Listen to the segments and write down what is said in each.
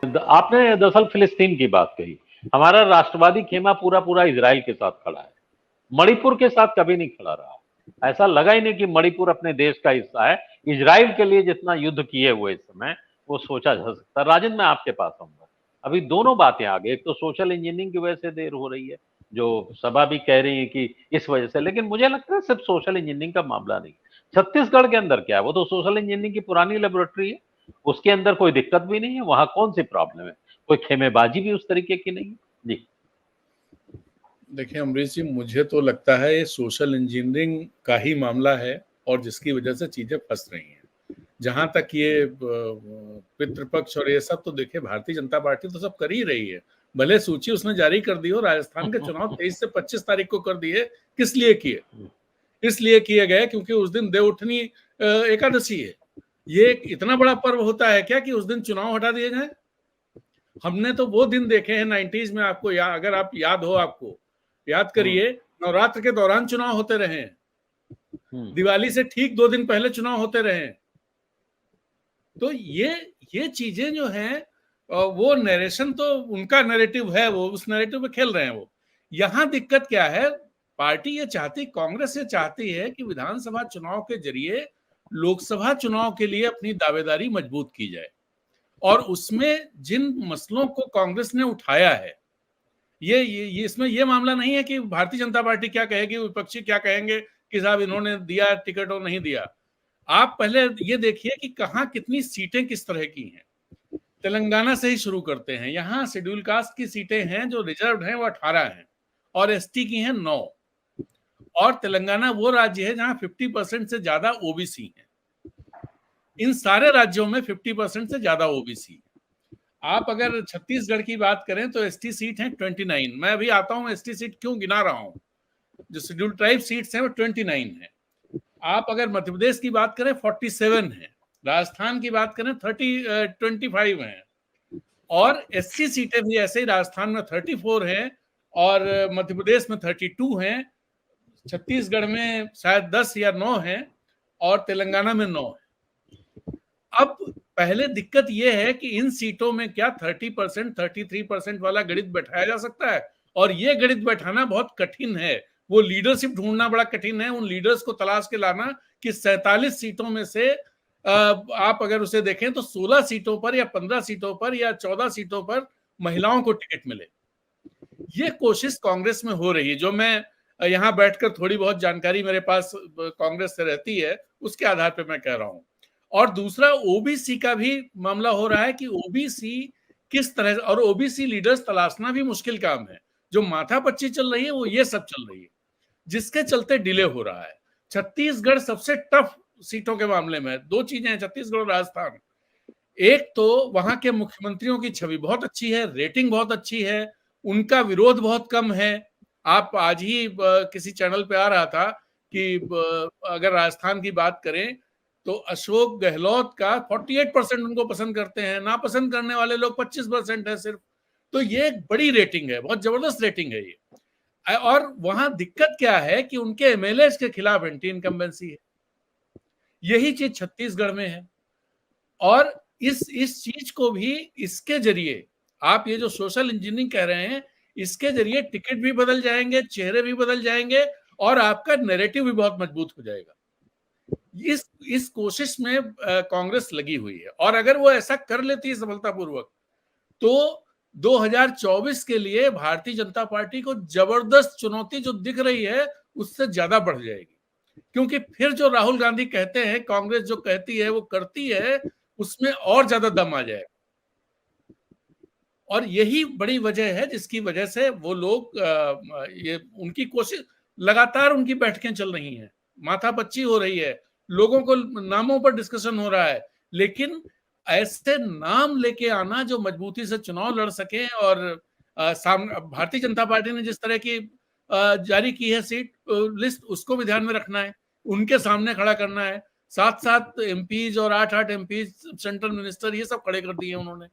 आपने दरअसल फिलिस्तीन की बात कही। हमारा राष्ट्रवादी खेमा पूरा पूरा इजराइल के साथ खड़ा है, मणिपुर के साथ कभी नहीं खड़ा रहा। ऐसा लगा ही नहीं कि मणिपुर अपने देश का हिस्सा है। इजराइल के लिए जितना युद्ध किए हुए इस समय वो सोचा जा सकता है। राजन, मैं आपके पास आऊंगा। अभी दोनों बातें आ गई, एक तो सोशल इंजीनियरिंग की वजह से देर हो रही है, जो सभा भी कह रही है कि इस वजह से, लेकिन मुझे लगता है सिर्फ सोशल इंजीनियरिंग का मामला नहीं। छत्तीसगढ़ के अंदर क्या है, वो तो सोशल इंजीनियरिंग की पुरानी लेबोरेटरी है, उसके अंदर कोई दिक्कत भी नहीं है। वहां कौन सी प्रॉब्लम है, कोई खेमेबाजी भी उस तरीके की नहीं है। जी देखिए अमरीश जी, मुझे तो लगता है ये सोशल इंजीनियरिंग का ही मामला है और जिसकी वजह से चीजें फंस रही हैं। जहां तक ये पितृपक्ष और ये सब, तो देखिए भारतीय जनता पार्टी तो सब कर ही रही है। भले सूची उसने जारी कर दी हो, राजस्थान के चुनाव 23 से 25 तारीख को कर दिए। किस लिए किए? इसलिए किए गए क्योंकि उस दिन देवउठनी एकादशी है। ये इतना बड़ा पर्व होता है क्या कि उस दिन चुनाव हटा दिए जाए? हमने तो वो दिन देखे हैं 90s में, आपको अगर आप याद हो, आपको याद करिए, नवरात्र के दौरान चुनाव होते रहे, दिवाली से ठीक 2 दिन पहले चुनाव होते रहे। तो ये चीजें जो हैं, वो नरेशन तो उनका नैरेटिव है, वो उस नैरेटिव पे खेल रहे हैं। वो यहां दिक्कत क्या है, पार्टी ये चाहती, कांग्रेस ये चाहती है कि विधानसभा चुनाव के जरिए लोकसभा चुनाव के लिए अपनी दावेदारी मजबूत की जाए। और उसमें जिन मसलों को कांग्रेस ने उठाया है, ये इसमें ये मामला नहीं है कि भारतीय जनता पार्टी क्या कहेगी, विपक्षी क्या कहेंगे कि साहब इन्होंने दिया टिकट और नहीं दिया। आप पहले ये देखिए कि कहां कितनी सीटें किस तरह की हैं। तेलंगाना से ही शुरू करते हैं। यहाँ शेड्यूल कास्ट की सीटें हैं, जो रिजर्व हैं वो 18 हैं और एसटी की हैं 9। और तेलंगाना वो राज्य है जहां 50% से ज्यादा ओबीसी हैं। इन सारे राज्यों में 50% से ज्यादा ओबीसी। आप अगर छत्तीसगढ़ की बात करें तो एसटी सीट है 29। मैं अभी आता हूं एसटी सीट क्यों गिना रहा हूं। जो शेड्यूल ट्राइब सीट्स हैं वो 29 है। आप अगर मध्य प्रदेश की बात करें 47 है, राजस्थान की बात करें 25 है, और एससी सीटें भी ऐसे ही, राजस्थान में 34 हैं और मध्य प्रदेश में 32 हैं, छत्तीसगढ़ में शायद 10 या 9 हैं और तेलंगाना में 9 है। अब पहले दिक्कत यह है कि इन सीटों में क्या 30%, 33% वाला गणित बैठाया जा सकता है? और ये गणित बैठाना बहुत कठिन है। वो लीडरशिप ढूंढना बड़ा कठिन है, उन लीडर्स को तलाश के लाना कि 47 सीटों में से आप अगर उसे देखें तो 16 सीटों पर या 15 सीटों पर या 14 सीटों पर महिलाओं को टिकट मिले। ये कोशिश कांग्रेस में हो रही है, जो मैं यहां बैठकर थोड़ी बहुत जानकारी मेरे पास कांग्रेस से रहती है, उसके आधार पर मैं कह रहा हूं। और दूसरा ओबीसी का भी मामला हो रहा है कि ओबीसी किस तरह, और ओबीसी लीडर्स तलाशना भी मुश्किल काम है। जो माथापच्ची चल रही है वो ये सब चल रही है, जिसके चलते डिले हो रहा है। छत्तीसगढ़ सबसे टफ सीटों के मामले में 2 चीजें हैं, छत्तीसगढ़ और राजस्थान। एक तो वहां के मुख्यमंत्रियों की छवि बहुत अच्छी है, रेटिंग बहुत अच्छी है, उनका विरोध बहुत कम है। आप आज ही किसी चैनल पे आ रहा था कि अगर राजस्थान की बात करें तो अशोक गहलोत का 48% उनको पसंद करते हैं, नापसंद करने वाले लोग 25% है सिर्फ। तो ये एक बड़ी रेटिंग है, बहुत जबरदस्त रेटिंग है ये। और वहां दिक्कत क्या है कि उनके एमएलए के खिलाफ एंटी इनकम्बेंसी है। यही चीज छत्तीसगढ़ में है। और इस चीज को भी, इसके जरिए आप ये जो सोशल इंजीनियरिंग कह रहे हैं, इसके जरिए टिकट भी बदल जाएंगे, चेहरे भी बदल जाएंगे और आपका नैरेटिव भी बहुत मजबूत हो जाएगा। इस कोशिश में कांग्रेस लगी हुई है। और अगर वो ऐसा कर लेती है सफलतापूर्वक, तो 2024 के लिए भारतीय जनता पार्टी को जबरदस्त चुनौती जो दिख रही है उससे ज्यादा बढ़ जाएगी। क्योंकि फिर जो राहुल गांधी कहते हैं, कांग्रेस जो कहती है वो करती है, उसमें और ज्यादा दम आ जाएगा। और यही बड़ी वजह है जिसकी वजह से वो लोग, ये उनकी कोशिश, लगातार उनकी बैठकें चल रही हैं, माथापच्ची हो रही है, लोगों को नामों पर डिस्कशन हो रहा है, लेकिन ऐसे नाम लेके आना जो मजबूती से चुनाव लड़ सके। और सामने भारतीय जनता पार्टी ने जिस तरह की जारी की है सीट लिस्ट, उसको भी ध्यान में रखना है, उनके सामने खड़ा करना है। 7-7 एमपीज और 8-8 एमपीज, सेंट्रल मिनिस्टर, ये सब खड़े कर दिए उन्होंने।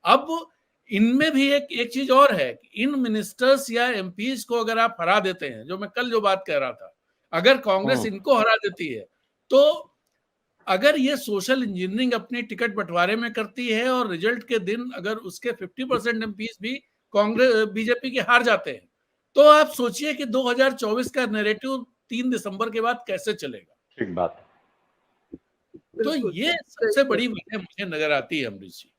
अब इनमें भी एक चीज और है, इन मिनिस्टर्स या एमपीज को अगर आप हरा देते हैं, जो मैं कल जो बात कह रहा था, अगर कांग्रेस इनको हरा देती है तो अगर ये सोशल इंजीनियरिंग अपनी टिकट बंटवारे में करती है और रिजल्ट के दिन अगर उसके 50% एमपीज भी कांग्रेस बीजेपी के हार जाते हैं, तो आप सोचिए कि 2024 का नैरेटिव 3 दिसंबर के बाद कैसे चलेगा। ठीक बात है। तो ये सबसे बड़ी वजह मुझे नजर आती है अमरीश जी।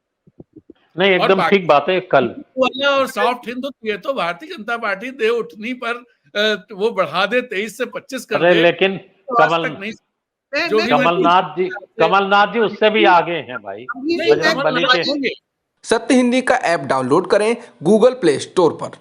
नहीं, एकदम ठीक बात है। कल वाला और सॉफ्ट हिंद, ये तो भारतीय जनता पार्टी दे उठनी पर वो बढ़ा दे 23 से 25 कर अरे दे, लेकिन तो कमल आज तक नहीं। कमलनाथ जी उससे भी आगे हैं भाई। बजरंग बली के सत्य हिंदी का ऐप डाउनलोड करें गूगल प्ले स्टोर पर।